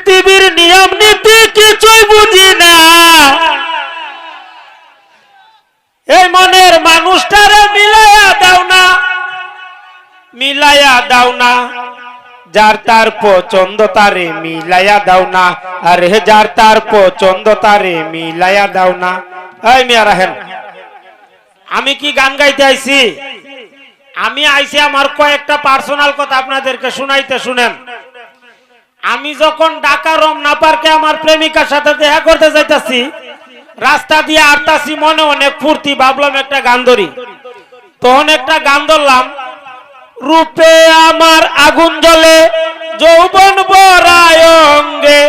পৃথিবীর নিয়ম নীতি কিছুই বুঝি না, এই মনের মানুষটারে মিলাইয়া দাও না, মিলাইয়া দাও না, যার তার পছন্দ তারে মিলাইয়া দাও না, আরে যার তার পছন্দ তারে মিলাইয়া দাও না। এই মিয়া রাহেন, আমি কি গান গাইতে আইছি? আমি আইছি আমার কয়েকটা পার্সোনাল কথা আপনাদেরকে শুনাইতে। শুনেন, আমি যখন ঢাকা রমনা পার্কে আমার প্রেমিকার সাথে দেখা করতে যাইতাছি, রাস্তা দিয়ে আটতাছি, মনে অনেক ফুর্তি, ভাবলাম একটা গান ধরি। তখন একটা গান ধরলাম, রূপে আমার আগুন জ্বলে যৌবন ভরায় অঙ্গে।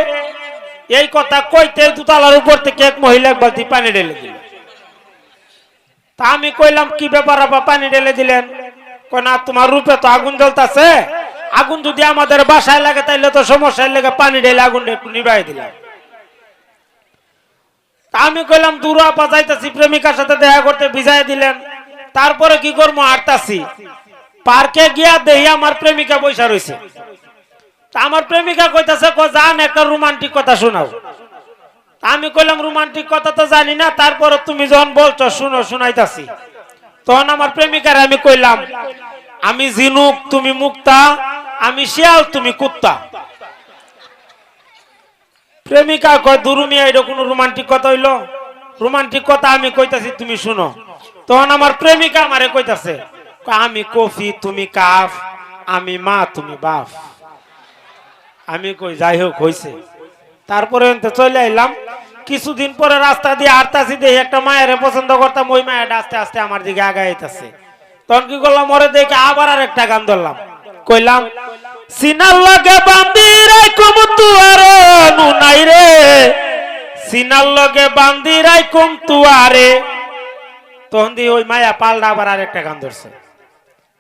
এই কথা কইতে দুতলার উপর থেকে এক মহিলা এক বালতি পানি ঢেলে দিল। তা আমি কইলাম, কি ব্যাপার আপা, পানি ঢেলে দিলেন? কই না, তোমার রূপে তো আগুন জ্বলতেছে, আগুন যদি আমাদের বাসায় লাগে তাইলে তো সমস্যা, লেগে পানি ঢেলে আগুনটা একটু নিভাই দিলাম। তা আমি কইলাম, দূর আপা, যাইতাছি প্রেমিকার সাথে দেখা করতে, ভিজাই দিলেন। তারপরে কি করবো, হাঁটতাছি, পার্কে গিয়া দেখি আমার প্রেমিকা বৈশা রয়েছে। আমার প্রেমিকা কইতাছে, জান একটা রোমান্টিক কথা শোনাও। আমি কইলাম, রোমান্টিক কথা তো জানি না, তারপরে তুমি যখন বলছো শুনো, শুনাইতাছি। তখন আমার প্রেমিকার আমি কইলাম, আমি জিনুক তুমি মুক্তা, আমি শিয়াল তুমি কুত্তা। প্রেমিকা কয়, দুরুমিয়া, এটা কোনো রোমান্টিক কথা হইলো? রোমান্টিক কথা আমি কইতাছি, তুমি শুনো। তখন আমার প্রেমিকা আমারে কইতাছে, আমি কফি তুমি কাফ, আমি মা তুমি বাপ। আমি কই, যাই হোক হইছে। তারপরে চলে আইলাম। কিছুদিন পরে রাস্তা দিয়ে হাঁটতাছি, দেখি একটা মায়ের পছন্দ করতাম, ওই মায়ের আস্তে আস্তে আমার দিকে আগাইতেছে। তখন কি করলাম, ওরে দেখে আবার আর একটা গান ধরলাম, কইলাম, সিনার লগে বান্ধি রাইকুম তুয়ারে নুনাই রে, সিনার লগে বান্ধি রাইকুম তুয়ারে। তখন দিয়ে ওই মায়া পাল্টা আবার আর একটা গান ধরছে।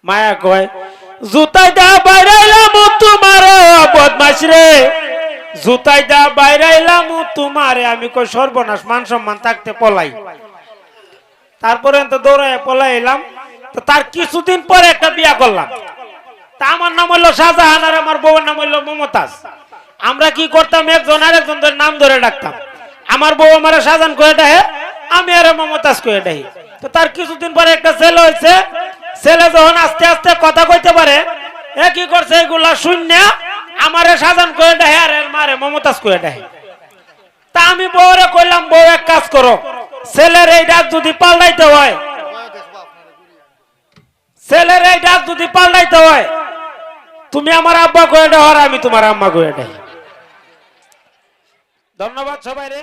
মায়া কয়, জুতাই দা বাইরাইলাম তোমারে বদমাশ রে, জুতাই দা বাইরাইলাম তোমারে। আমি কই, সর্বনাশ, মান সম্মান থাকতে পলাই। তারপরে তো দৌড়ায় পলাই এলাম। তো তার কিছুদিন পরে একটা বিয়া করলাম। তা আমার নাম হইলো শাহজাহান, আর আমার বউয়ের নাম হইলো মমতাজ। আমরা কি করতাম, একজন আর একজন নাম ধরে ডাকতাম। আমার বউ আমার শাহজাহান কয়ে ডাহে, আমি আর মমতাজ কয়ে ডাহি। তো তার কিছুদিন পরে একটা ছেলে হয়েছে। ছেলে যখন আস্তে আস্তে কথা কইতে পারে, এ কি করছে, এগুলা শূন্য আমারে শাহজাহান কয়ে ডাহে, আর এর মারে মমতাজ কয়ে ডাহে। তা আমি বউরে কইলাম, বউ এক কাজ করো, ছেলের এই ডাক যদি পাল্টাইতে হয়, ছেলের এই ডাক যদি পাল্টাইতে হয়, তুমি আমার আব্বা কয়ে ডাহ, আর আমি তোমার আম্মা কয়ে ডাহি। ধন্যবাদ সবাই রে।